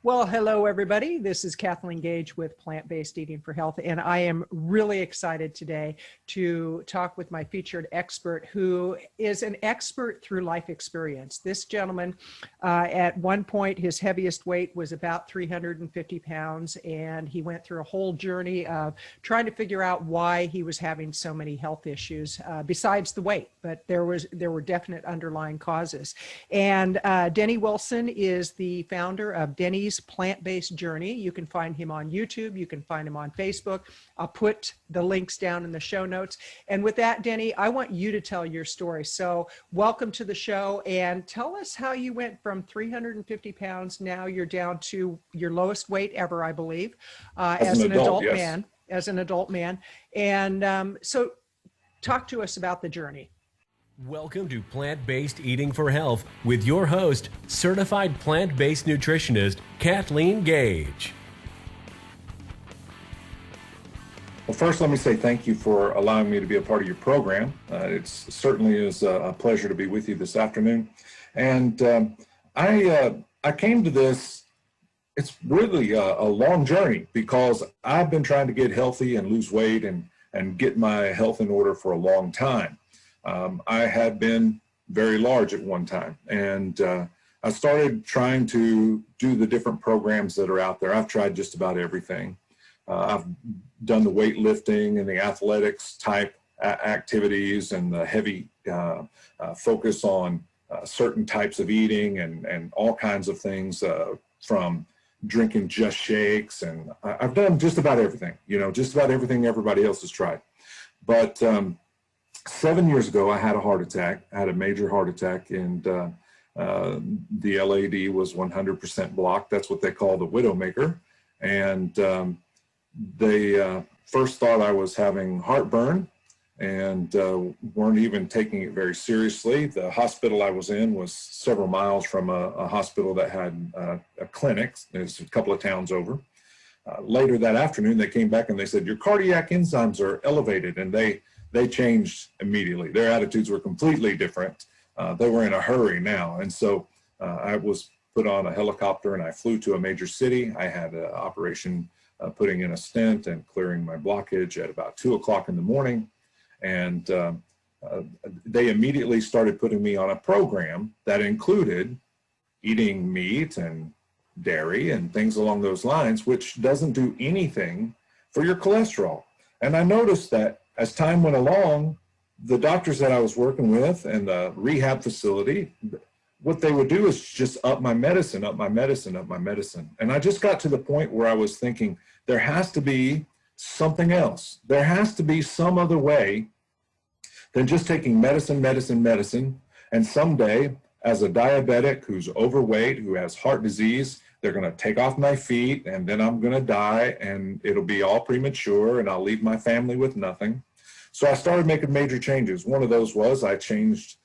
Well, hello, everybody. This is Kathleen Gage with Plant-Based Eating for Health, and I am really excited today to talk with my featured expert, who is an expert through life experience. This gentleman, at one point, his heaviest weight was about 350 pounds, and he went through a whole journey of trying to figure out why he was having so many health issues besides the weight, but there were definite underlying causes. And Denny Wilson is the founder of Dennys Plant-Based Journey. You can find him on YouTube. You can find him on Facebook. I'll put the links down in the show notes. And with that, Denny, I want you to tell your story. So welcome to the show, and tell us how you went from 350 pounds. Now you're down to your lowest weight ever, I believe, as an adult man, And so talk to us about the journey. Welcome to Plant-Based Eating for Health with your host, certified plant-based nutritionist, Kathleen Gage. Well, first, let me say thank you for allowing me to be a part of your program. It certainly is a pleasure to be with you this afternoon. And I came to this, it's really a long journey because I've been trying to get healthy and lose weight and get my health in order for a long time. I had been very large at one time, and I started trying to do the different programs that are out there. I've tried just about everything. I've done the weightlifting and the athletics type activities and the heavy focus on certain types of eating and all kinds of things, from drinking just shakes. And I've done just about everything, just about everything everybody else has tried. But 7 years ago, I had a heart attack. I had a major heart attack, and the LAD was 100% blocked. That's what they call the widowmaker. And they first thought I was having heartburn and weren't even taking it very seriously. The hospital I was in was several miles from a hospital that had a clinic. There's a couple of towns over. Later that afternoon, they came back and they said, your cardiac enzymes are elevated, and they changed immediately. Their attitudes were completely different. They were in a hurry now. And so I was put on a helicopter and I flew to a major city. I had an operation putting in a stent and clearing my blockage at about 2 o'clock in the morning. And they immediately started putting me on a program that included eating meat and dairy and things along those lines, which doesn't do anything for your cholesterol. And I noticed that as time went along, the doctors that I was working with and the rehab facility, what they would do is just up my medicine. And I just got to the point where I was thinking, there has to be something else. There has to be some other way than just taking medicine. And someday, as a diabetic who's overweight, who has heart disease, they're going to take off my feet, and then I'm going to die, and it'll be all premature, and I'll leave my family with nothing. So I started making major changes. One of those was I changed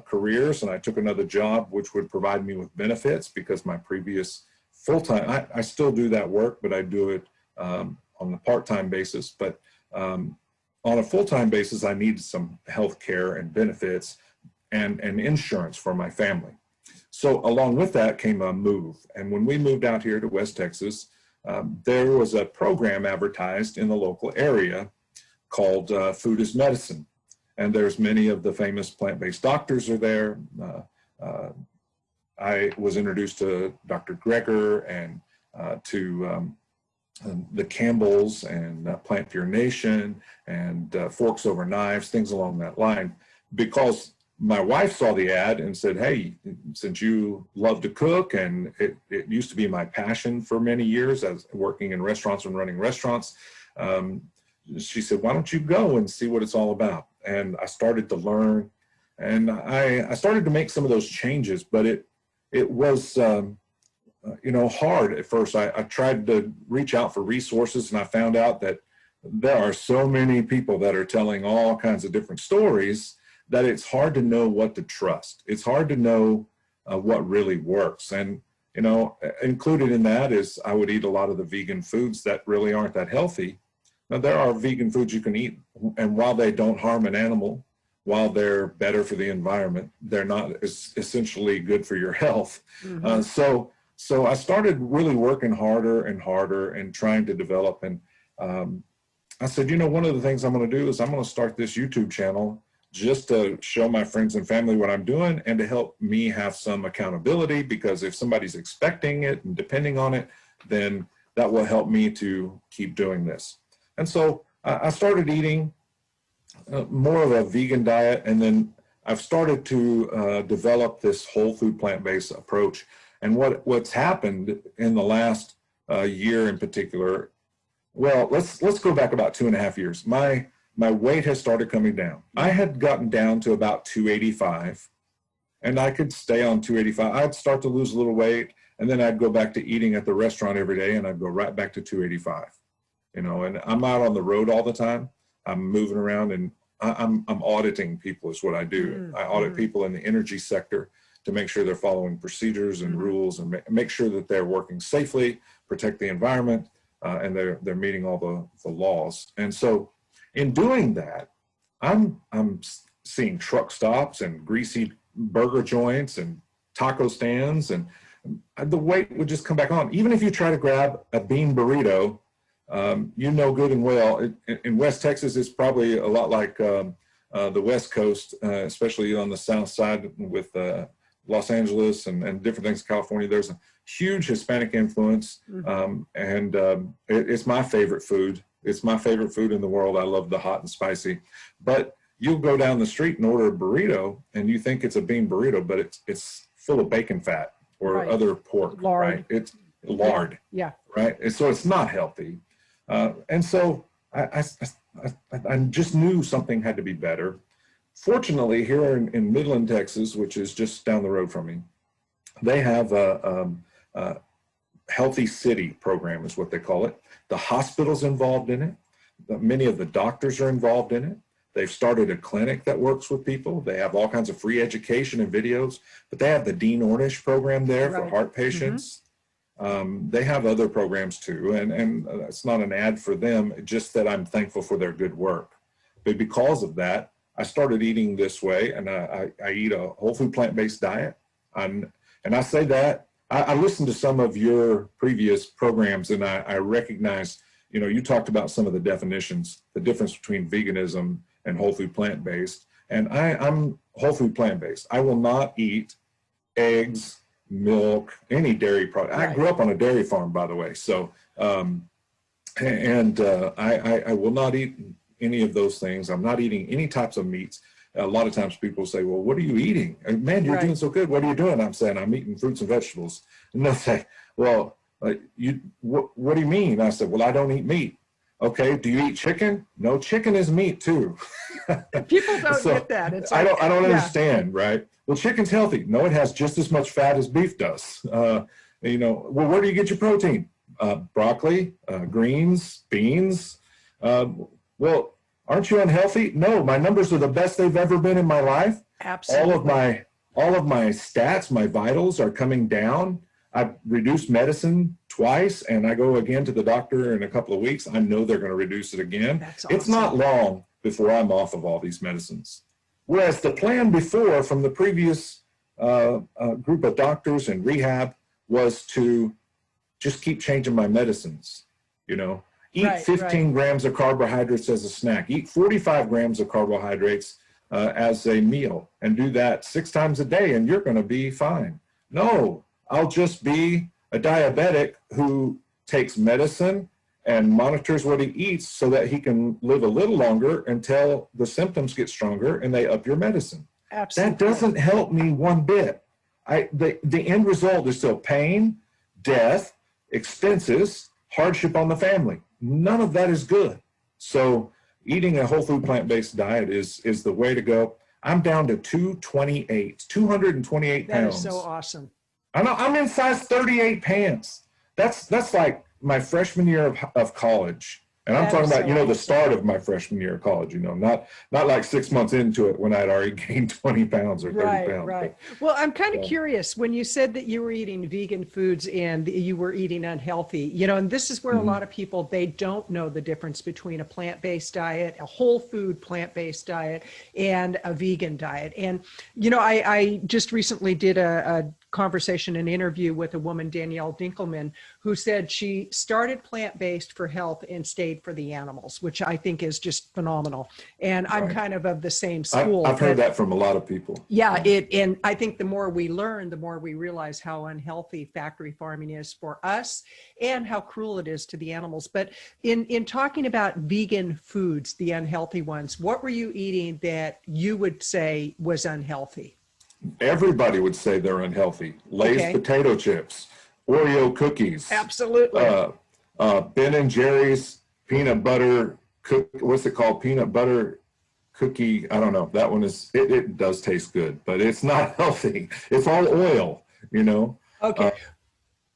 careers, and I took another job which would provide me with benefits, because my previous full-time, I still do that work, but I do it on a part-time basis. But on a full-time basis, I needed some health care and benefits and insurance for my family. So along with that came a move. And when we moved out here to West Texas, there was a program advertised in the local area called Food is Medicine. And there's many of the famous plant-based doctors are there. I was introduced to Dr. Greger and to the Campbells and Plant Pure Nation and Forks Over Knives, things along that line, because my wife saw the ad and said, hey, since you love to cook, and it used to be my passion for many years as working in restaurants and running restaurants, she said, why don't you go and see what it's all about? And I started to learn, and I started to make some of those changes, but it was hard at first. I tried to reach out for resources, and I found out that there are so many people that are telling all kinds of different stories that it's hard to know what to trust. It's hard to know what really works. And, included in that is I would eat a lot of the vegan foods that really aren't that healthy. Now, there are vegan foods you can eat, and while they don't harm an animal, while they're better for the environment, they're not essentially good for your health. Mm-hmm. So so I started really working harder and harder and trying to develop. And I said, you know, one of the things I'm going to do is I'm going to start this YouTube channel just to show my friends and family what I'm doing and to help me have some accountability, because if somebody's expecting it and depending on it, then that will help me to keep doing this. And so I started eating more of a vegan diet, and then I've started to develop this whole food plant-based approach. And what's happened in the last year in particular, well, let's go back about 2.5 years. My weight has started coming down. I had gotten down to about 285, and I could stay on 285. I'd start to lose a little weight, and then I'd go back to eating at the restaurant every day, and I'd go right back to 285. You know, and I'm out on the road all the time. I'm moving around, and I'm auditing people is what I do. I audit people in the energy sector to make sure they're following procedures and rules, and make sure that they're working safely, protect the environment, and they're meeting all the laws. And so in doing that, I'm seeing truck stops and greasy burger joints and taco stands, and the weight would just come back on. Even if you try to grab a bean burrito, you know good and well, in West Texas, it's probably a lot like the West Coast, especially on the south side with Los Angeles and different things in California. There's a huge Hispanic influence, and it's my favorite food. It's my favorite food in the world. I love the hot and spicy. But you'll go down the street and order a burrito, and you think it's a bean burrito, but it's full of bacon fat or other pork, right? It's lard, right? And so it's not healthy. And so I just knew something had to be better. Fortunately, here in Midland, Texas, which is just down the road from me, they have a Healthy City program is what they call it. The hospital's involved in it. Many of the doctors are involved in it. They've started a clinic that works with people. They have all kinds of free education and videos, but they have the Dean Ornish program there for heart patients. They have other programs too, and it's not an ad for them, just that I'm thankful for their good work. But because of that, I started eating this way, and I eat a whole food plant-based diet. And I say that, I listened to some of your previous programs, and I recognize, you know, you talked about some of the definitions, the difference between veganism and whole food plant-based. And I'm whole food plant-based. I will not eat eggs, milk, any dairy product. I grew up on a dairy farm, by the way. So, I will not eat any of those things. I'm not eating any types of meats. A lot of times people say, well, what are you eating? And, man, you're doing so good. What are you doing? I'm saying, I'm eating fruits and vegetables. And they'll say, well, what do you mean? I said, well, I don't eat meat. Okay, do you eat chicken? No, chicken is meat too. People don't get that. It's like, I don't understand, right? Well, chicken's healthy. No, it has just as much fat as beef does. You know, well, where do you get your protein? Broccoli, greens, beans. Well, aren't you unhealthy? No, my numbers are the best they've ever been in my life. Absolutely. All of my stats, my vitals are coming down. I've reduced medicine twice, and I go again to the doctor in a couple of weeks. I know they're going to reduce it again. That's awesome. It's not long before I'm off of all these medicines. Whereas the plan before from the previous group of doctors and rehab was to just keep changing my medicines, you know. Eat 15 grams of carbohydrates as a snack. Eat 45 grams of carbohydrates as a meal, and do that 6 times a day, and you're going to be fine. No, I'll just be a diabetic who takes medicine and monitors what he eats so that he can live a little longer until the symptoms get stronger and they up your medicine. Absolutely. That doesn't help me one bit. The end result is still pain, death, expenses, hardship on the family. None of that is good. So eating a whole food plant-based diet is the way to go. I'm down to 228 pounds. That is so awesome. I'm in size 38 pants. That's like my freshman year of college. And I'm talking about, you know, the start of my freshman year of college, you know, not like 6 months into it when I'd already gained 20 pounds or 30 pounds. Right. Well, I'm kind of curious when you said that you were eating vegan foods and you were eating unhealthy, you know, and this is where a lot of people, they don't know the difference between a plant-based diet, a whole food plant-based diet, and a vegan diet. And, you know, I just recently did a conversation, an interview with a woman, Danielle Dinkelman, who said she started plant-based for health and stayed for the animals, which I think is just phenomenal. And I'm Right. kind of the same school. I've heard that from a lot of people. Yeah, and I think the more we learn, the more we realize how unhealthy factory farming is for us and how cruel it is to the animals. But in talking about vegan foods, the unhealthy ones, what were you eating that you would say was unhealthy? Everybody would say they're unhealthy. Lay's Okay. potato chips, Oreo cookies, Absolutely. Ben and Jerry's peanut butter what's it called? Peanut butter cookie. I don't know. That one is, it does taste good, but it's not healthy. It's all oil, you know? Okay.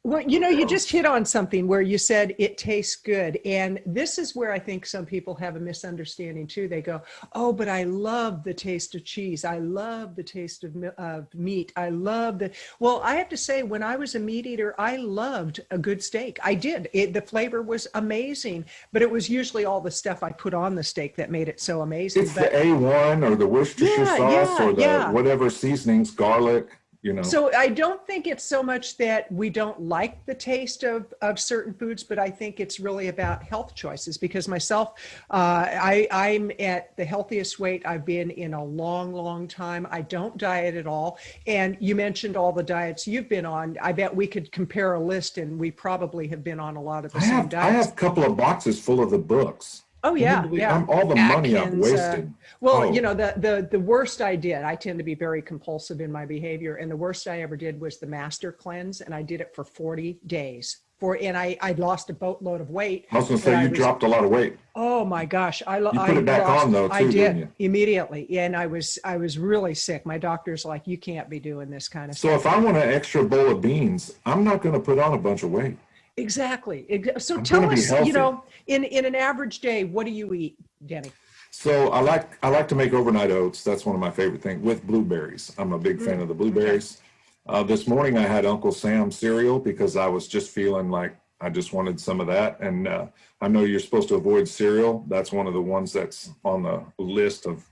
Well, you know, you just hit on something where you said it tastes good. And this is where I think some people have a misunderstanding too. They go, oh, but I love the taste of cheese. I love the taste of meat. I love well, I have to say, when I was a meat eater, I loved a good steak. I did. The flavor was amazing, but it was usually all the stuff I put on the steak that made it so amazing. It's the A1 or the Worcestershire sauce or the whatever seasonings, garlic. You know. So I don't think it's so much that we don't like the taste of certain foods, but I think it's really about health choices. Because myself, I'm at the healthiest weight I've been in a long, long time. I don't diet at all. And you mentioned all the diets you've been on. I bet we could compare a list, and we probably have been on a lot of the same diets. I have a couple of boxes full of the books. Oh yeah, yeah. All the money I've wasted. You know, the worst I did, I tend to be very compulsive in my behavior, and the worst I ever did was the master cleanse, and I did it for 40 days. And I lost a boatload of weight. I was going to say, you dropped a lot of weight. Oh my gosh. You put it back on though, too, I did, didn't you? Immediately. And I was really sick. My doctor's like, you can't be doing this kind of stuff. stuff. So if I want an extra bowl of beans, I'm not going to put on a bunch of weight. Exactly. So tell us, you know, in an average day, what do you eat, Denny? So I like to make overnight oats. That's one of my favorite things, with blueberries. I'm a big fan of the blueberries. Okay. This morning I had Uncle Sam cereal because I was just feeling like I just wanted some of that. And I know you're supposed to avoid cereal. That's one of the ones that's on the list of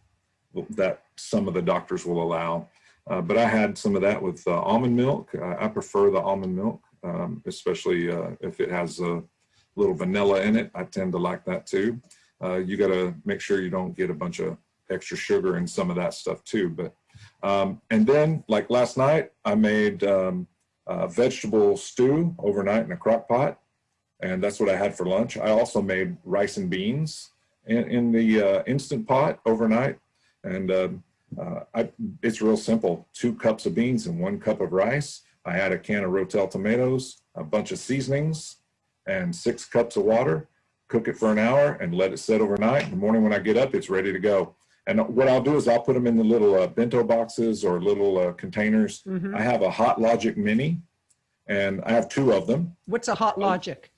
that some of the doctors will allow. But I had some of that with almond milk. I prefer the almond milk. Especially if it has a little vanilla in it. I tend to like that too. You got to make sure you don't get a bunch of extra sugar and some of that stuff too. But and then, like last night, I made vegetable stew overnight in a crock pot, and that's what I had for lunch. I also made rice and beans in the Instant Pot overnight, and it's real simple. 2 cups of beans and 1 cup of rice. I add a can of Rotel tomatoes, a bunch of seasonings, and 6 cups of water. Cook it for an hour and let it set overnight. In the morning when I get up, it's ready to go. And what I'll do is I'll put them in the little bento boxes or little containers. I have a Hot Logic Mini, and I have 2 of them. What's a Hot Logic?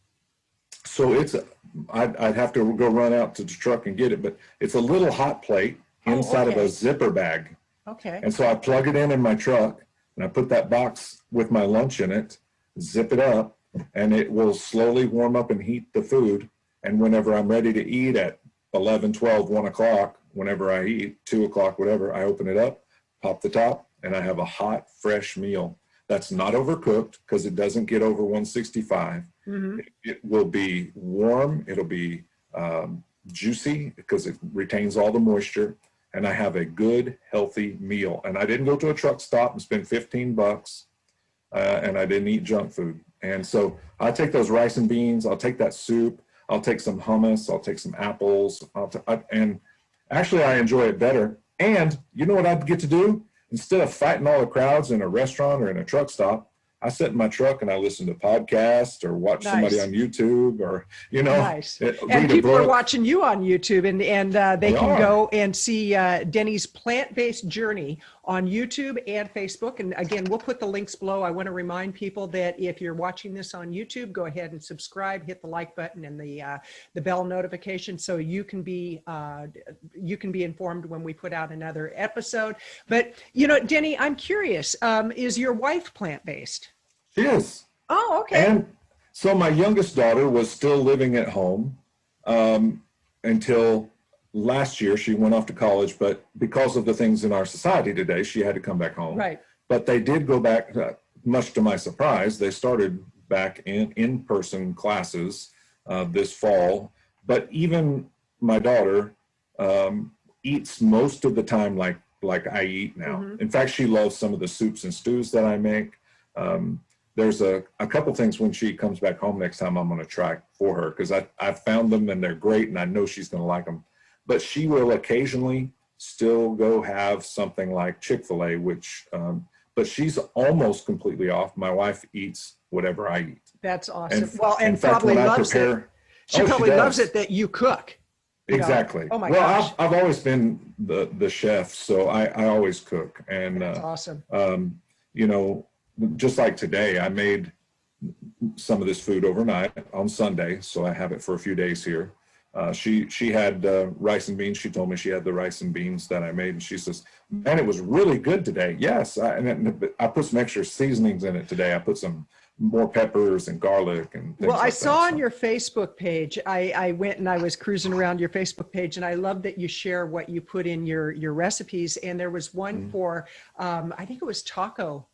So I'd have to go run out to the truck and get it, but it's a little hot plate inside of a zipper bag. Okay. And so I plug it in my truck, and I put that box with my lunch in it, zip it up, and it will slowly warm up and heat the food. And whenever I'm ready to eat at 11, 12, 1 o'clock, whenever I eat, 2 o'clock, whatever, I open it up, pop the top, and I have a hot, fresh meal. That's not overcooked because it doesn't get over 165. It will be warm. It'll be juicy because it retains all the moisture. And I have a good, healthy meal. And I didn't go to a truck stop and spend $15, and I didn't eat junk food. And so I take those rice and beans, I'll take that soup, I'll take some hummus, I'll take some apples, and actually I enjoy it better. And you know what I'd get to do? Instead of fighting all the crowds in a restaurant or in a truck stop, I sit in my truck and I listen to podcasts or watch somebody on YouTube, or, you know, and people are watching you on YouTube, and they can go and see Denny's plant-based journey on YouTube and Facebook. And again, we'll put the links below. I want to remind people that if you're watching this on YouTube, go ahead and subscribe, hit the like button and the bell notification so you can be informed when we put out another episode. But, you know, Denny, I'm curious, is your wife plant-based? She is. Oh, okay. And so my youngest daughter was still living at home until last year. She went off to college, but because of the things in our society today, she had to come back home. Right. But they did go back. much to my surprise, they started back in-person classes this fall. But even my daughter eats most of the time like I eat now. In fact, she loves some of the soups and stews that I make. There's a couple things when she comes back home next time I'm going to try for her, because I found them and they're great and I know she's going to like them. But she will occasionally still go have something like Chick-fil-A, which, but she's almost completely off. My wife eats whatever I eat. That's awesome. And well, and in fact, probably when I loves prepare, it. She probably loves it that you cook. Exactly. Oh my well, gosh. I've always been the chef, so I always cook. And That's awesome. you know, just like today, I made some of this food overnight on Sunday, so I have it for a few days here. She had rice and beans. She told me she had the rice and beans that I made, and she says, "Man, it was really good today." Yes, I put some extra seasonings in it today. I put some more peppers and garlic and things well, I like saw that. on your Facebook page, I went and I was cruising around your Facebook page, and I love that you share what you put in your recipes. And there was one for, I think it was taco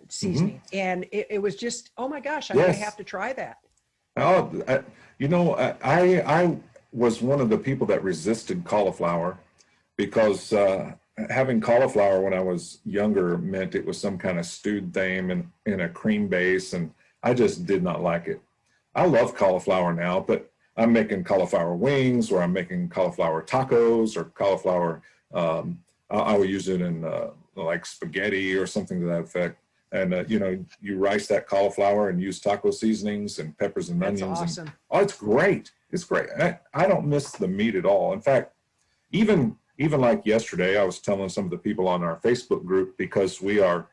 seasoning. And it was just, oh my gosh, I'm going to have to try that. Oh, you know, I was one of the people that resisted cauliflower because having cauliflower when I was younger meant it was some kind of stewed thing and in a cream base, and I just did not like it. I love cauliflower now, but I'm making cauliflower wings, or I'm making cauliflower tacos, or cauliflower, I will use it in like spaghetti or something to that effect. And, you know, you rice that cauliflower and use taco seasonings and peppers and That's onions. awesome. And, oh, it's great. It's great. I don't miss the meat at all. In fact, even like yesterday, I was telling some of the people on our Facebook group, because we're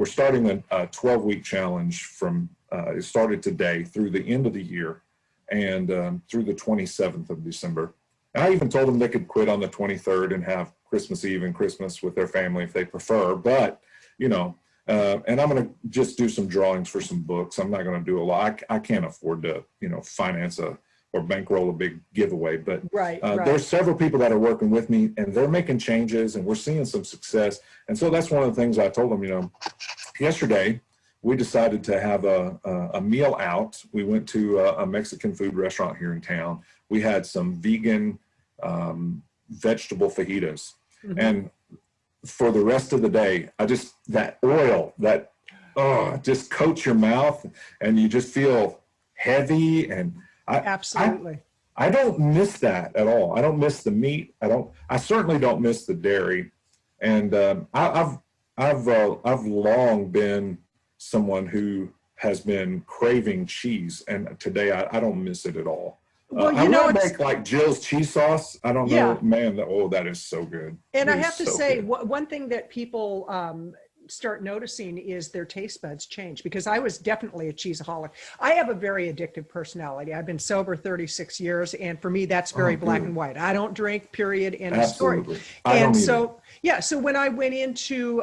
starting a 12-week challenge from, it started today through the end of the year and through the 27th of December. And I even told them they could quit on the 23rd and have Christmas Eve and Christmas with their family if they prefer. But, you know, and I'm going to just do some drawings for some books. I'm not going to do a lot. I can't afford to, you know, finance or bankroll a big giveaway. But right. There's several people that are working with me, and they're making changes, and we're seeing some success. And so that's one of the things I told them. You know, yesterday we decided to have a meal out. We went to a Mexican food restaurant here in town. We had some vegan vegetable fajitas, and for the rest of the day, that oil that just coats your mouth, and you just feel heavy. And Absolutely. I don't miss that at all. I don't miss the meat. I certainly don't miss the dairy. And I've long been someone who has been craving cheese, and today I don't miss it at all. Well, I you know, want to make like Jill's cheese sauce. I don't know, man. That is so good. And I have to say, one thing that people start noticing is their taste buds change, because I was definitely a cheeseaholic. I have a very addictive personality. I've been sober 36 years, and for me, that's very black and white. I don't drink, period, end of story. And so, yeah, so when I went into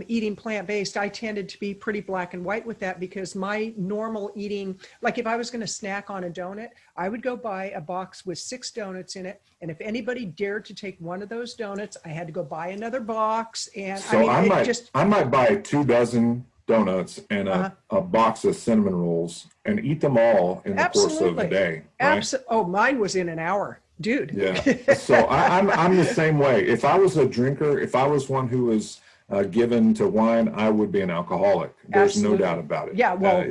eating plant-based, I tended to be pretty black and white with that, because my normal eating, like if I was going to snack on a donut, I would go buy a box with 6 donuts in it. And if anybody dared to take one of those donuts, I had to go buy another box. And so I might buy 2 dozen donuts and a box of cinnamon rolls and eat them all in the course of a day. Right? Oh, mine was in an hour, dude. Yeah. So I'm the same way. If I was a drinker, if I was one who was given to wine, I would be an alcoholic. There's no doubt about it. Yeah. Well,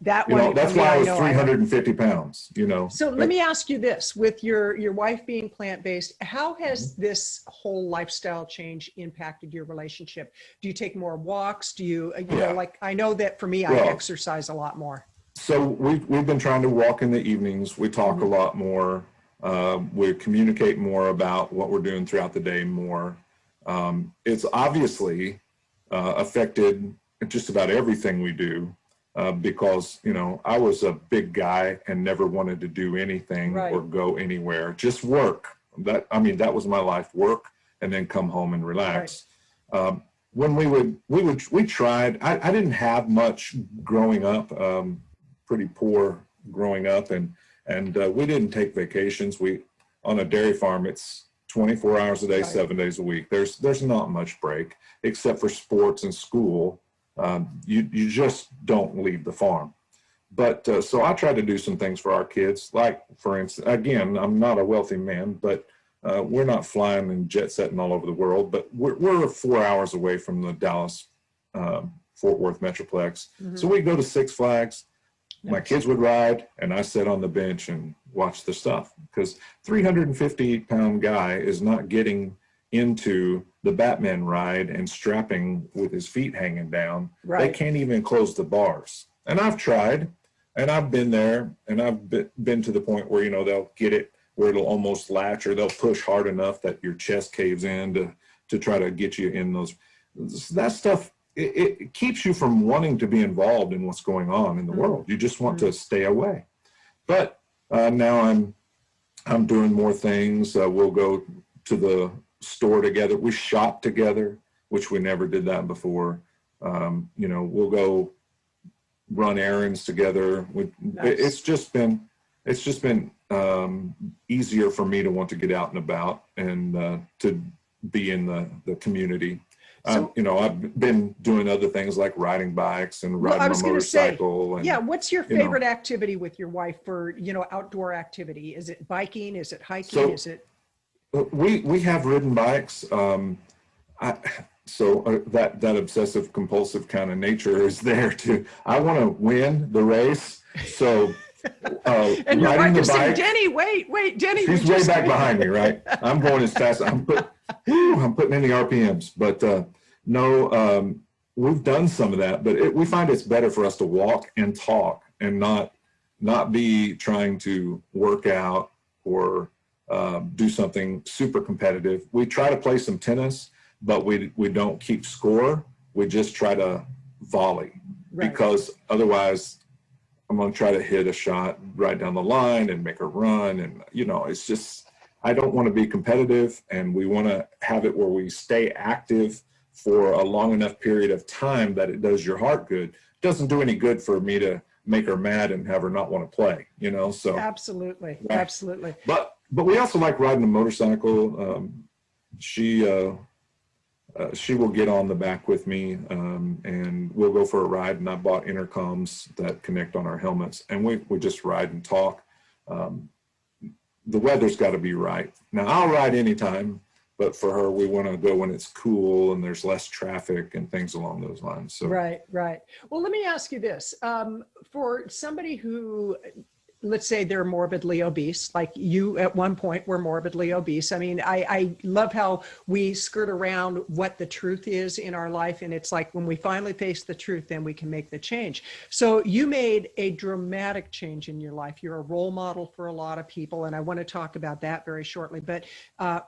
that one. That's why I was 350 pounds, you know. So let me ask you this, with your wife being plant-based, how has this whole lifestyle change impacted your relationship? Do you take more walks? Do you, know, like, I know that for me, I exercise a lot more. So we've been trying to walk in the evenings. We talk a lot more. We communicate more about what we're doing throughout the day more. It's obviously affected just about everything we do because, you know, I was a big guy and never wanted to do anything or go anywhere, just work. That was my life, work and then come home and relax. When we tried, I didn't have much growing up, pretty poor growing up, and we didn't take vacations. On a dairy farm, it's 24 hours a day, 7 days a week. There's not much break except for sports and school. you just don't leave the farm. But so I try to do some things for our kids, like, for instance, again, I'm not a wealthy man, but we're not flying and jet setting all over the world, but we're 4 hours away from the Dallas Fort Worth Metroplex. So we go to Six Flags. My kids would ride, and I sit on the bench and watch the stuff, because 350-pound guy is not getting into the Batman ride and strapping with his feet hanging down. Right. They can't even close the bars. And I've tried, and I've been there, and I've been to the point where, they'll get it where it'll almost latch, or they'll push hard enough that your chest caves in to try to get you in those. That stuff, it keeps you from wanting to be involved in what's going on in the world. You just want to stay away. But now I'm doing more things. We'll go to the store together. We shop together, which we never did that before. We'll go run errands together. Nice. It's just been easier for me to want to get out and about and to be in the community. So, I've been doing other things like riding bikes and riding my motorcycle. What's your favorite activity with your wife for, outdoor activity? Is it biking? Is it hiking? We have ridden bikes. That obsessive compulsive kind of nature is there too. I want to win the race. So, and your wife is saying, Denny, wait, Denny. She's way back behind me, right? I'm going as fast. I'm putting in the RPMs, but we've done some of that, but we find it's better for us to walk and talk and not be trying to work out or do something super competitive. We try to play some tennis, but we don't keep score. We just try to volley, because otherwise I'm going to try to hit a shot right down the line and make a run. And, it's just, I don't want to be competitive, and we want to have it where we stay active for a long enough period of time that it does your heart good. It doesn't do any good for me to make her mad and have her not want to play, so. Absolutely. Right. Absolutely. But we also like riding a motorcycle. She will get on the back with me, and we'll go for a ride. And I bought intercoms that connect on our helmets, and we just ride and talk. The weather's got to be right. Now, I'll ride anytime, but for her, we want to go when it's cool and there's less traffic and things along those lines. So. Right. Well, let me ask you this. For somebody who, let's say they're morbidly obese, like you at one point were morbidly obese. I mean, I love how we skirt around what the truth is in our life. And it's like when we finally face the truth, then we can make the change. So you made a dramatic change in your life. You're a role model for a lot of people. And I want to talk about that very shortly. But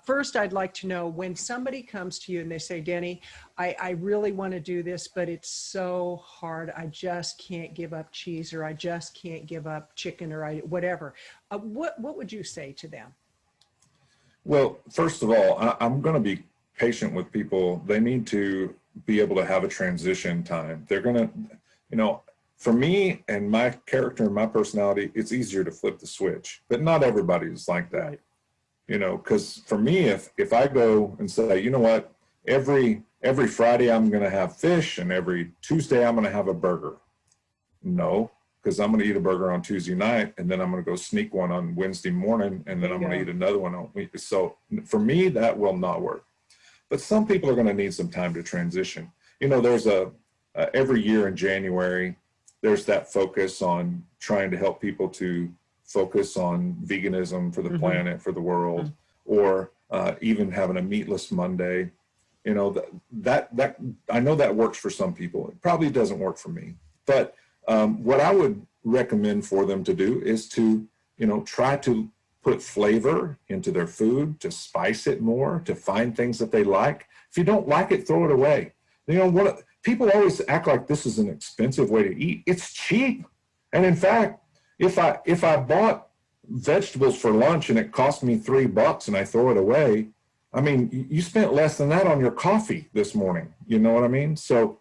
first, I'd like to know, when somebody comes to you and they say, Denny, I really want to do this, but it's so hard. I just can't give up cheese, or I just can't give up chicken, or whatever. What would you say to them? Well, first of all, I'm going to be patient with people. They need to be able to have a transition time. They're going to, for me and my character and my personality, it's easier to flip the switch, but not everybody's like that. Right. Because for me, if I go and say, you know what, every Friday I'm going to have fish, and every Tuesday I'm going to have a burger. No, because I'm going to eat a burger on Tuesday night, and then I'm going to go sneak one on Wednesday morning, and then I'm going to eat another one on Wednesday. So for me, that will not work. But some people are going to need some time to transition. There's every year in January, there's that focus on trying to help people to focus on veganism for the planet, for the world, or even having a meatless Monday. That I know that works for some people. It probably doesn't work for me. But what I would recommend for them to do is to, try to put flavor into their food, to spice it more, to find things that they like. If you don't like it, throw it away. People always act like this is an expensive way to eat. It's cheap. And in fact, if I bought vegetables for lunch and it cost me $3 and I throw it away, I mean, you spent less than that on your coffee this morning. You know what I mean? So,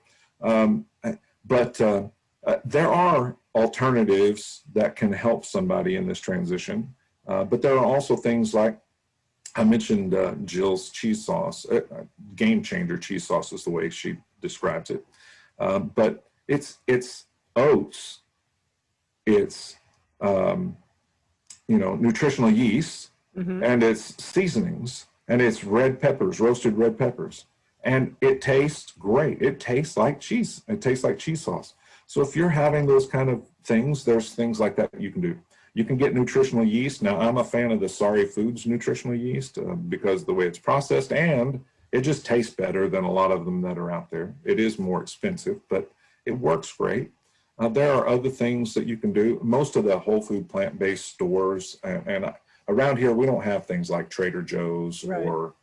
there are alternatives that can help somebody in this transition. But there are also things like, I mentioned Jill's cheese sauce. Game changer cheese sauce is the way she describes it. But it's oats, it's nutritional yeast, and it's seasonings, and it's red peppers, roasted red peppers, and it tastes great. It tastes like cheese. It tastes like cheese sauce. So if you're having those kind of things, there's things like that you can do. You can get nutritional yeast. Now, I'm a fan of the Sorry Foods nutritional yeast because of the way it's processed, and it just tastes better than a lot of them that are out there. It is more expensive, but it works great. There are other things that you can do. Most of the whole food plant-based stores, and around here, we don't have things like Trader Joe's or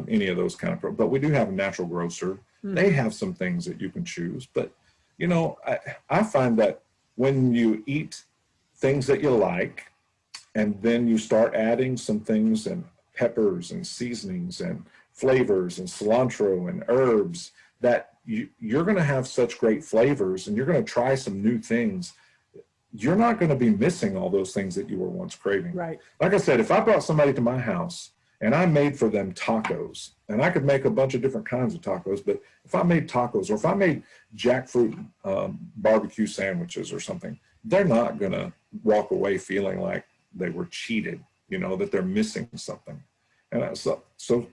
any of those kind of, but we do have a natural grocer. They have some things that you can choose. But, I find that when you eat things that you like, and then you start adding some things and peppers and seasonings and flavors and cilantro and herbs, that you're going to have such great flavors, and you're going to try some new things. You're not going to be missing all those things that you were once craving. Right. Like I said, if I brought somebody to my house and I made for them tacos, and I could make a bunch of different kinds of tacos, but if I made tacos, or if I made jackfruit barbecue sandwiches or something, they're not going to walk away feeling like they were cheated, that they're missing something. And so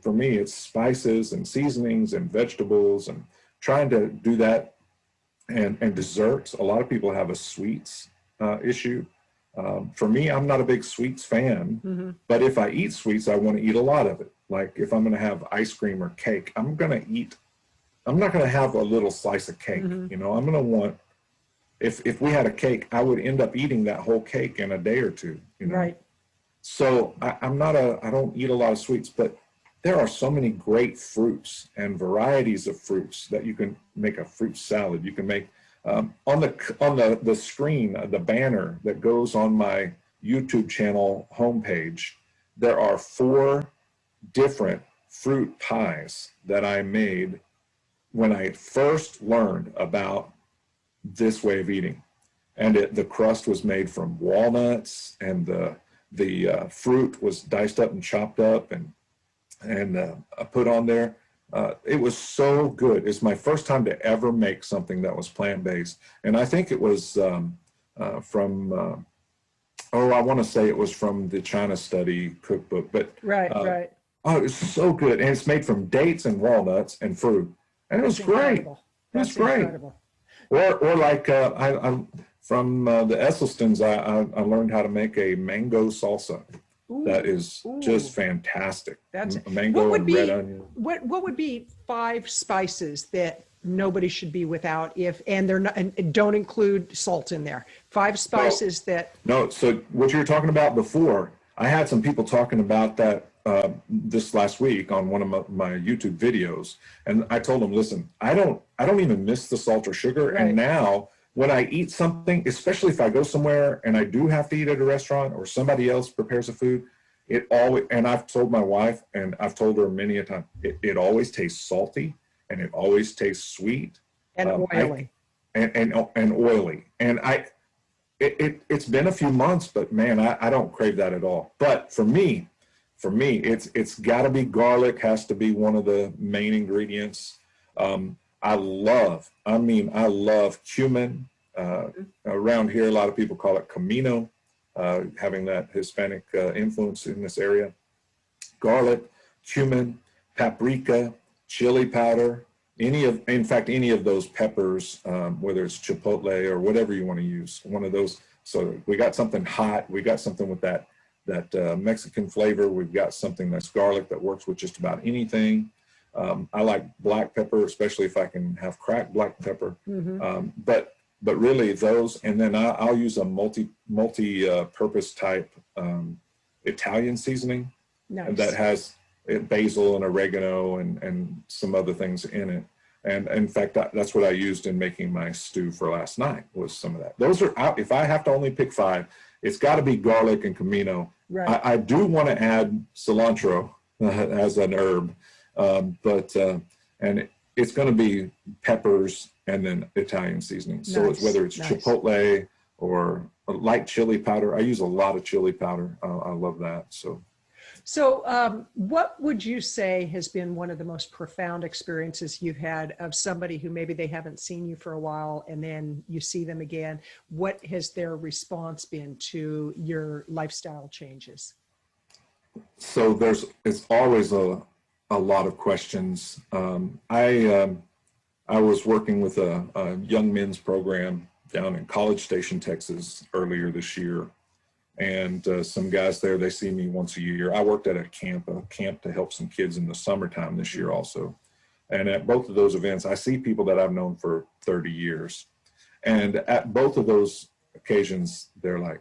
for me, it's spices and seasonings and vegetables, and trying to do that, and desserts. A lot of people have a sweets issue. For me, I'm not a big sweets fan, but if I eat sweets, I want to eat a lot of it. Like if I'm going to have ice cream or cake, I'm not going to have a little slice of cake. I'm going to want, if we had a cake, I would end up eating that whole cake in a day or two. Right. So I don't eat a lot of sweets, but there are so many great fruits and varieties of fruits that you can make a fruit salad. You can make on the screen, the banner that goes on my YouTube channel homepage, there are 4 different fruit pies that I made when I first learned about this way of eating. And the crust was made from walnuts, and the fruit was diced up and chopped up and I put on there. It was so good. It's my first time to ever make something that was plant-based. And I think it was from, I want to say it was from the China Study cookbook. But Right. Oh, it was so good. And it's made from dates and walnuts and fruit. And it was great. It was great. Incredible. Or like I from the Esselstyns, I learned how to make a mango salsa. That is just fantastic. That's mango and red onion. What would be 5 spices that nobody should be without, and they're not, and don't include salt in there? 5 spices that. No, so what you were talking about before, I had some people talking about that this last week on one of my YouTube videos, and I told them, listen, I don't even miss the salt or sugar, and now when I eat something, especially if I go somewhere and I do have to eat at a restaurant or somebody else prepares a food, it always, and I've told my wife, and I've told her many a time, it always tastes salty, and it always tastes sweet and oily, and oily. And it's been a few months, but man, I don't crave that at all. But for me, it's got to be garlic. Has to be one of the main ingredients. I love cumin. Around here, a lot of people call it comino, having that Hispanic influence in this area. Garlic, cumin, paprika, chili powder, any of those peppers, whether it's chipotle or whatever you want to use, one of those. So we got something hot, we got something with that Mexican flavor, we've got something that's garlic that works with just about anything. I like black pepper, especially if I can have cracked black pepper. But really those, and then I'll use a multi-purpose type Italian seasoning. Nice. That has basil and oregano and some other things in it. And in fact, that's what I used in making my stew for last night, was some of that. Those are, if I have to only pick 5, it's got to be garlic and comino. Right. I do want to add cilantro as an herb, but it's going to be peppers and then Italian seasoning. So Nice. it's whether it's chipotle or a light chili powder. I use a lot of chili powder. I love that. So So, what would you say has been one of the most profound experiences you've had of somebody who maybe they haven't seen you for a while and then you see them again? What has their response been to your lifestyle changes? So it's always a lot of questions. I was working with a young men's program down in College Station, Texas earlier this year. And some guys there, they see me once a year. I worked at a camp to help some kids in the summertime this year also. And at both of those events, I see people that I've known for 30 years. And at both of those occasions, they're like,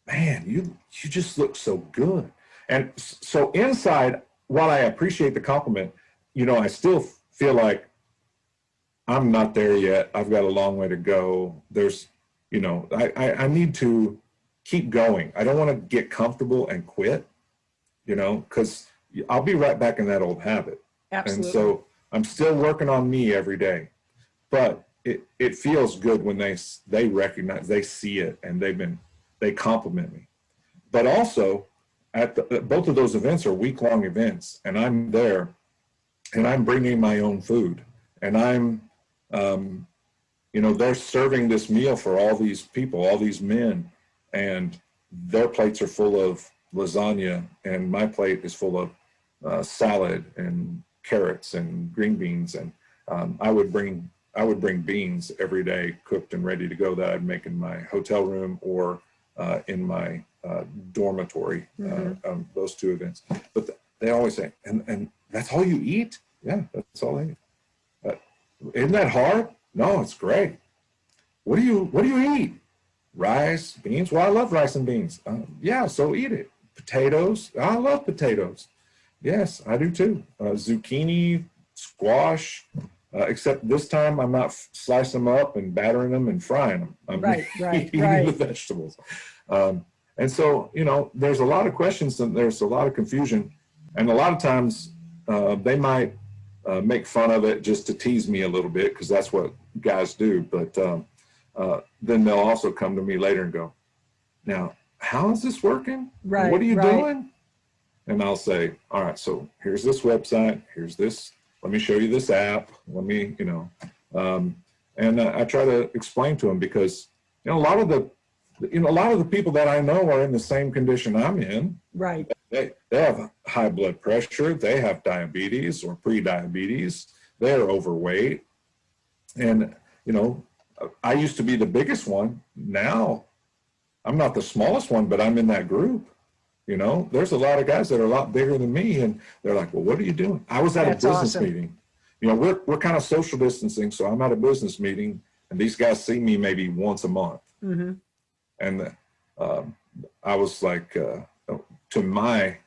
man, you just look so good. And so inside, while I appreciate the compliment, I still feel like I'm not there yet. I've got a long way to go. There's, I need to keep going. I don't want to get comfortable and quit, because I'll be right back in that old habit. Absolutely. And so I'm still working on me every day, but it feels good when they recognize, they see it, and they compliment me. But also both of those events are week-long events, and I'm there and I'm bringing my own food, and I'm, they're serving this meal for all these people, all these men, and their plates are full of lasagna, and my plate is full of salad and carrots and green beans. And I would bring beans every day, cooked and ready to go, that I'd make in my hotel room or in my dormitory. Those two events. But they always say, and that's all you eat? Yeah, that's all I eat. Isn't that hard? No, it's great. What do you eat? Rice, beans. Well, I love rice and beans. Yeah, so eat it. Potatoes. I love potatoes. Yes, I do too. Zucchini, squash. Except this time I'm not slicing them up and battering them and frying them. I'm eating the vegetables. And so, there's a lot of questions and there's a lot of confusion. And a lot of times they might make fun of it just to tease me a little bit, because that's what guys do. But then they'll also come to me later and go, now, how is this working? Right. What are you doing? And I'll say, all right, so here's this website, here's this, let me show you this app, let me, and I try to explain to them, because, a lot of the people that I know are in the same condition I'm in. Right. They have high blood pressure, they have diabetes or pre-diabetes, they're overweight. And, I used to be the biggest one. Now I'm not the smallest one, but I'm in that group. There's a lot of guys that are a lot bigger than me, and they're like, well, what are you doing? I was at a business meeting. We're kind of social distancing, so I'm at a business meeting, and these guys see me maybe once a month. Mm-hmm. And I was like, to the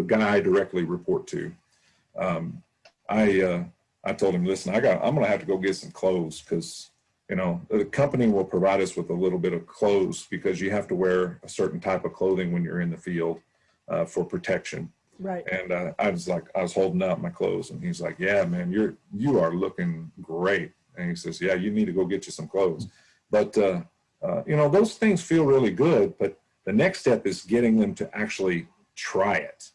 guy I directly report to, I told him, listen, I'm going to have to go get some clothes, because, the company will provide us with a little bit of clothes, because you have to wear a certain type of clothing when you're in the field for protection. Right. And I was holding out my clothes, and he's like, yeah, man, you are looking great. And he says, yeah, you need to go get you some clothes. But, those things feel really good, but the next step is getting them to actually try it,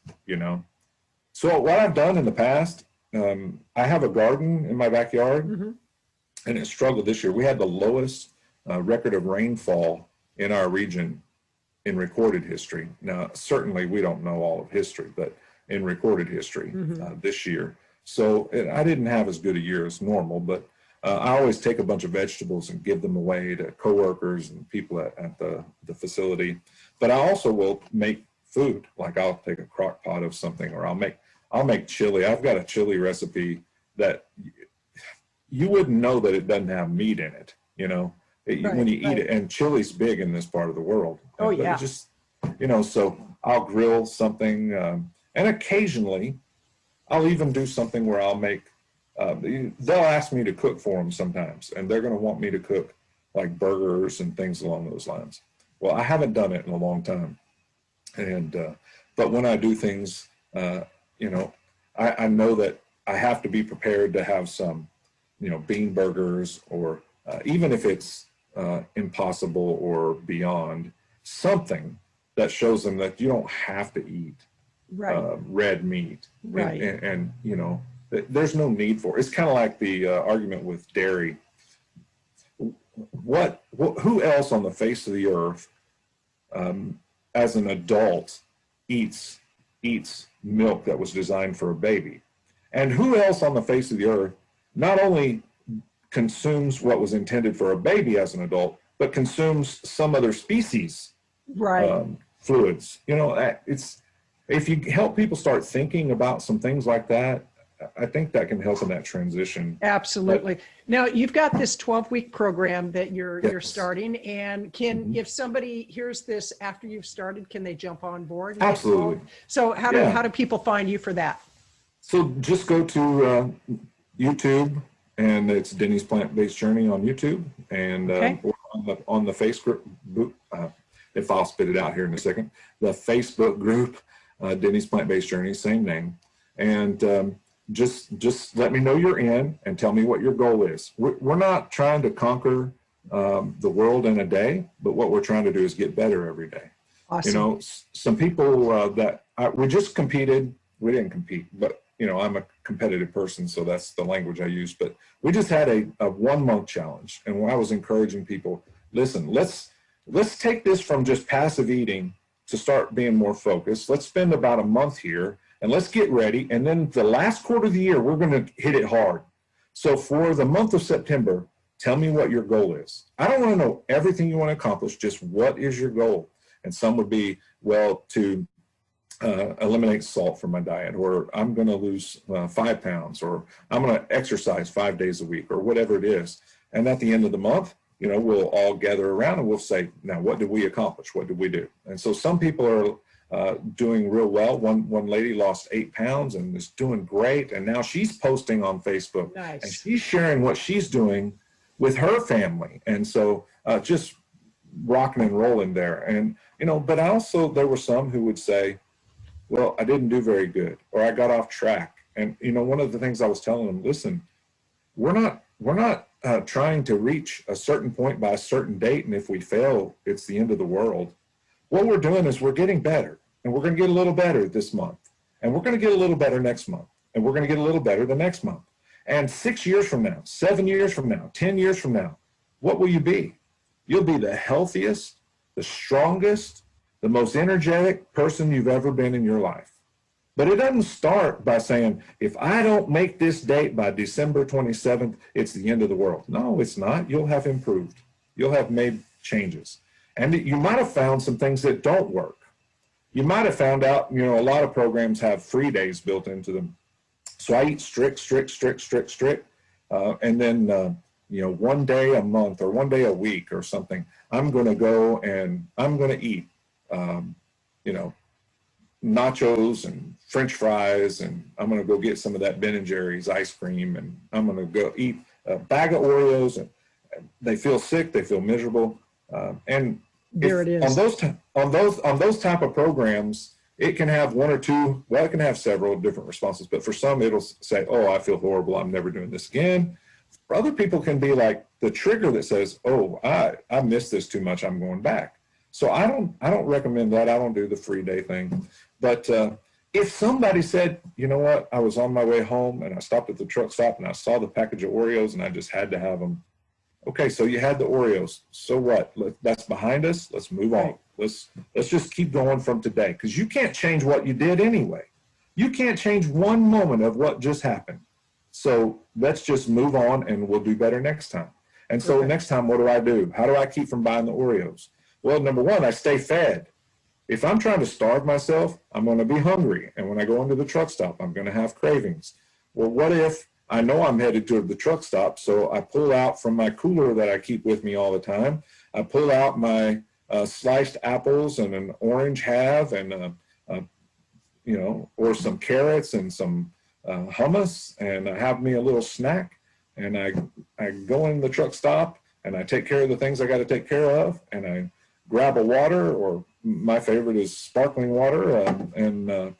So what I've done in the past, I have a garden in my backyard, mm-hmm. and it struggled this year. We had the lowest record of rainfall in our region in recorded history. Now, certainly we don't know all of history, but in recorded history mm-hmm. This year. So I didn't have as good a year as normal, but I always take a bunch of vegetables and give them away to coworkers and people at the facility. But I also will make food. Like I'll take a crock pot of something, or I'll make chili. I've got a chili recipe that you wouldn't know that it doesn't have meat in it, when you eat it. And chili's big in this part of the world. Oh, yeah. Just, so I'll grill something. And occasionally I'll even do something where I'll make, they'll ask me to cook for them sometimes, and they're going to want me to cook like burgers and things along those lines. Well, I haven't done it in a long time. And, but when I do things, I know that I have to be prepared to have some, bean burgers, or even if it's impossible or beyond, something that shows them that you don't have to eat Right. red meat. Right. And you know, there's no need for it. It's kind of like the argument with dairy. Who else on the face of the earth, as an adult, eats milk that was designed for a baby? And who else on the face of the earth not only consumes what was intended for a baby as an adult, but consumes some other species Right. fluids? You know, if you help people start thinking about some things like that, I think that can help in that transition. Absolutely. Now you've got this 12-week program that you're Yes. starting, and if somebody hears this after you've started, can they jump on board? Absolutely. So how do people find you for that? So just go to YouTube, and it's Denny's Plant-Based Journey on YouTube, and Okay. or on the Facebook group. If I'll spit it out here in a second, the Facebook group, Denny's Plant-Based Journey, same name, and just let me know you're in and tell me what your goal is. We're not trying to conquer the world in a day, but what we're trying to do is get better every day. Awesome. You know, some people we just competed. We didn't compete, but you know, I'm a competitive person, so that's the language I use. But we just had a 1-month challenge, and when I was encouraging people, listen, let's take this from just passive eating to start being more focused. Let's spend about a month here, and let's get ready. And then the last quarter of the year, we're going to hit it hard. So for the month of September, tell me what your goal is. I don't want to know everything you want to accomplish, just what is your goal? And some would be, well, to eliminate salt from my diet, or I'm going to lose 5 pounds, or I'm going to exercise 5 days a week, or whatever it is. And at the end of the month, you know, we'll all gather around and we'll say, now, what did we accomplish? What did we do? And so some people are doing real well. One lady lost 8 pounds and is doing great. And now she's posting on Facebook. Nice. And she's sharing what she's doing with her family. And so just rocking and rolling there. And, you know, but also there were some who would say, well, I didn't do very good, or I got off track. And, you know, one of the things I was telling them, listen, we're not trying to reach a certain point by a certain date, and if we fail, it's the end of the world. What we're doing is we're getting better, and we're going to get a little better this month, and we're going to get a little better next month, and we're going to get a little better the next month. And 6 years from now, 7 years from now, 10 years from now, what will you be? You'll be the healthiest, the strongest, the most energetic person you've ever been in your life. But it doesn't start by saying, if I don't make this date by December 27th, it's the end of the world. No, it's not. You'll have improved. You'll have made changes. And you might have found some things that don't work. You might have found out, you know, a lot of programs have free days built into them. So I eat strict. And then, you know, 1 day a month or 1 day a week or something, I'm going to go and I'm going to eat, you know, nachos and French fries, and I'm going to go get some of that Ben and Jerry's ice cream, and I'm going to go eat a bag of Oreos. And they feel sick, they feel miserable, and There it is. on those type of programs, it can have one or two. Well, it can have several different responses, but for some, it'll say, "Oh, I feel horrible. I'm never doing this again." For other people, can be like the trigger that says, "Oh, I missed this too much. I'm going back." So I don't recommend that. I don't do the free day thing. But if somebody said, you know what, I was on my way home and I stopped at the truck stop and I saw the package of Oreos and I just had to have them. Okay, so you had the Oreos. So what? That's behind us. Let's move on. Let's just keep going from today, because you can't change what you did anyway. You can't change one moment of what just happened. So let's just move on and we'll do better next time. And so next time, what do? How do I keep from buying the Oreos? Well, number one, I stay fed. If I'm trying to starve myself, I'm going to be hungry. And when I go into the truck stop, I'm going to have cravings. Well, what if I know I'm headed to the truck stop, so I pull out from my cooler that I keep with me all the time, I pull out my sliced apples and an orange halve and, you know, or some carrots and some hummus, and I have me a little snack, and I go in the truck stop and I take care of the things I got to take care of, and I grab a water, or my favorite is sparkling water, and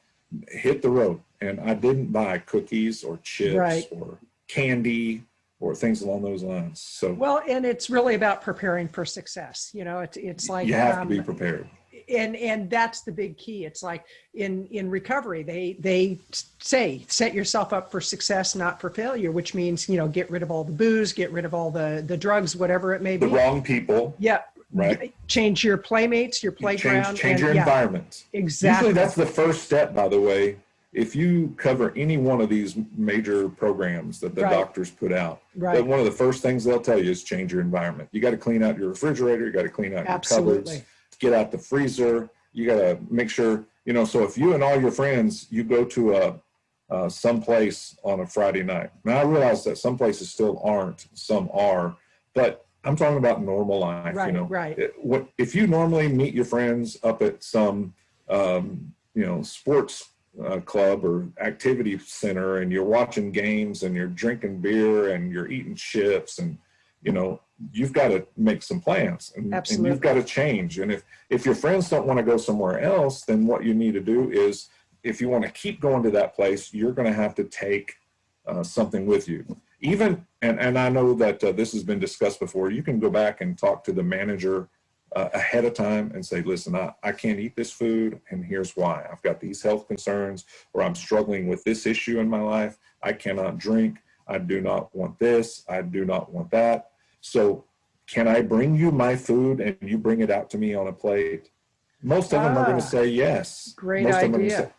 hit the road. And I didn't buy cookies or chips or candy or things along those lines. So well, and it's really about preparing for success. You know, it's like you have to be prepared. and that's the big key. It's like in recovery, they say set yourself up for success, not for failure, which means, you know, get rid of all the booze, get rid of all the drugs, whatever it may be. The wrong people. Yeah. Right. Change your playmates, your playground. Change your environment. Exactly. Usually that's the first step, by the way. If you cover any one of these major programs that the doctors put out, then one of the first things they'll tell you is change your environment. You got to clean out your refrigerator. You got to clean out your cupboards, get out the freezer. You got to make sure, you know, so if you and all your friends, you go to some place on a Friday night. Now I realize that some places still aren't, some are, but I'm talking about normal life, you know. If you normally meet your friends up at some, you know, sports club or activity center, and you're watching games and you're drinking beer and you're eating chips, and, you know, you've got to make some plans and you've got to change. And if your friends don't want to go somewhere else, then what you need to do is, if you want to keep going to that place, you're going to have to take something with you. Even, and I know that this has been discussed before, you can go back and talk to the manager ahead of time and say, listen, I can't eat this food, and here's why. I've got these health concerns, or I'm struggling with this issue in my life. I cannot drink. I do not want this. I do not want that. So can I bring you my food and you bring it out to me on a plate? Most of them are going to say yes. Great idea.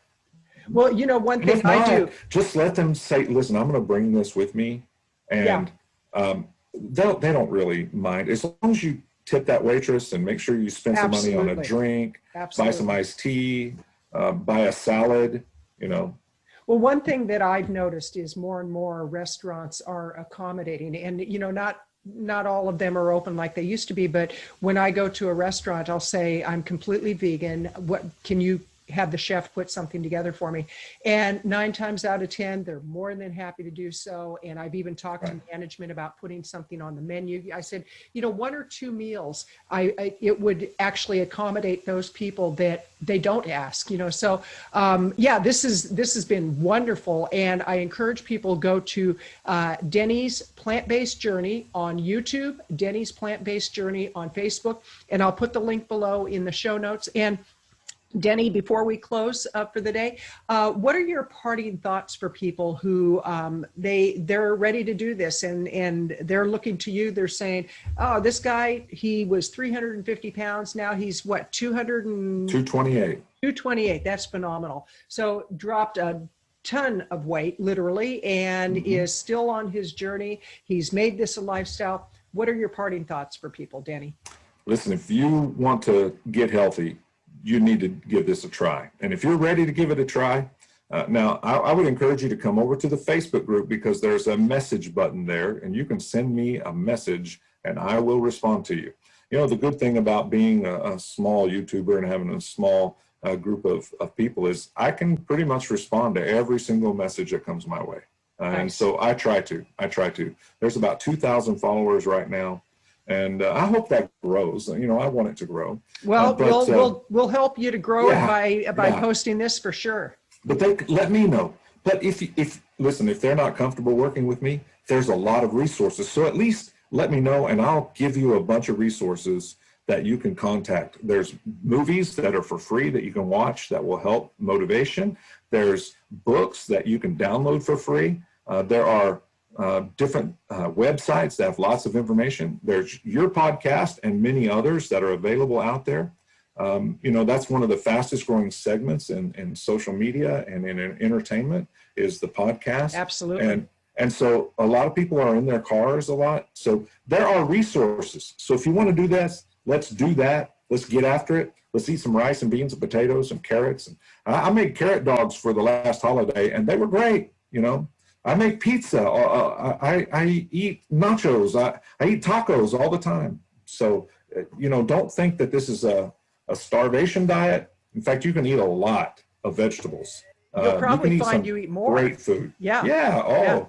Well, you know, one thing I do. Just let them say, listen, I'm going to bring this with me. And they don't really mind. As long as you tip that waitress and make sure you spend some money on a drink, buy some iced tea, buy a salad, you know. Well, one thing that I've noticed is more and more restaurants are accommodating, and, you know, not all of them are open like they used to be, but when I go to a restaurant, I'll say, I'm completely vegan. What can you have the chef put something together for me? And 9 times out of 10, they're more than happy to do so. And I've even talked to management about putting something on the menu. I said, you know, 1 or 2 meals, it would actually accommodate those people that they don't ask, you know. So this has been wonderful. And I encourage people, go to Dennys Plant-Based Journey on YouTube, Dennys Plant-Based Journey on Facebook, and I'll put the link below in the show notes. And Denny, before we close for the day, what are your parting thoughts for people who they're ready to do this, and they're looking to you? They're saying, oh, this guy, he was 350 pounds. Now he's what, 228? 228. That's phenomenal. So dropped a ton of weight, literally, and is still on his journey. He's made this a lifestyle. What are your parting thoughts for people, Denny? Listen, if you want to get healthy, you need to give this a try. And if you're ready to give it a try, now I would encourage you to come over to the Facebook group, because there's a message button there, and you can send me a message and I will respond to you. You know, the good thing about being a small YouTuber and having a small group of people is I can pretty much respond to every single message that comes my way. And so I try to. There's about 2,000 followers right now. And I hope that grows. You know, I want it to grow. Well, we'll help you to grow it by posting this for sure. But let me know. But if listen, if they're not comfortable working with me, there's a lot of resources. So at least let me know, and I'll give you a bunch of resources that you can contact. There's movies that are for free that you can watch that will help motivation. There's books that you can download for free. There are different websites that have lots of information. There's your podcast and many others that are available out there. You know, that's one of the fastest growing segments in social media and in entertainment is the podcast. Absolutely. And so a lot of people are in their cars a lot. So there are resources. So if you want to do this, let's do that. Let's get after it. Let's eat some rice and beans and potatoes and carrots. And I made carrot dogs for the last holiday, and they were great, you know. I make pizza. I eat nachos. I eat tacos all the time. So, you know, don't think that this is a starvation diet. In fact, you can eat a lot of vegetables. You'll probably find you eat more. Great food. Yeah. Yeah. Oh. Yeah.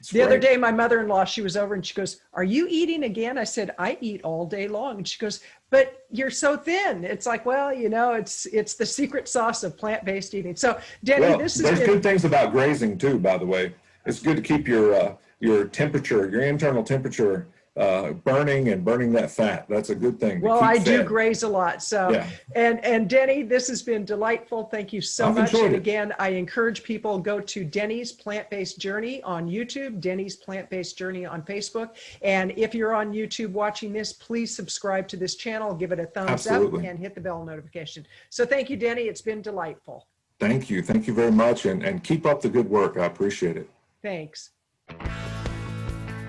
The great. other day, my mother-in-law, she was over and she goes, "Are you eating again?" I said, "I eat all day long." And she goes, "But you're so thin." It's like, well, you know, it's the secret sauce of plant-based eating. So, Denny, this is good things about grazing too, by the way. It's good to keep your temperature, your internal temperature burning that fat. That's a good thing. Well, I do graze a lot. So, yeah. and Denny, this has been delightful. Thank you so much. And it. again, I encourage people, go to Dennys Plant-Based Journey on YouTube, Dennys Plant-Based Journey on Facebook. And if you're on YouTube watching this, please subscribe to this channel, give it a thumbs up, and hit the bell notification. So thank you, Denny. It's been delightful. Thank you. Thank you very much. And keep up the good work. I appreciate it. Thanks.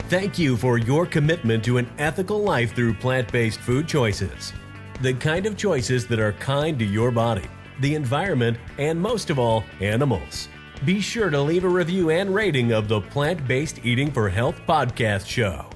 Thank you for your commitment to an ethical life through plant-based food choices. The kind of choices that are kind to your body, the environment, and most of all, animals. Be sure to leave a review and rating of the Plant-Based Eating for Health podcast show.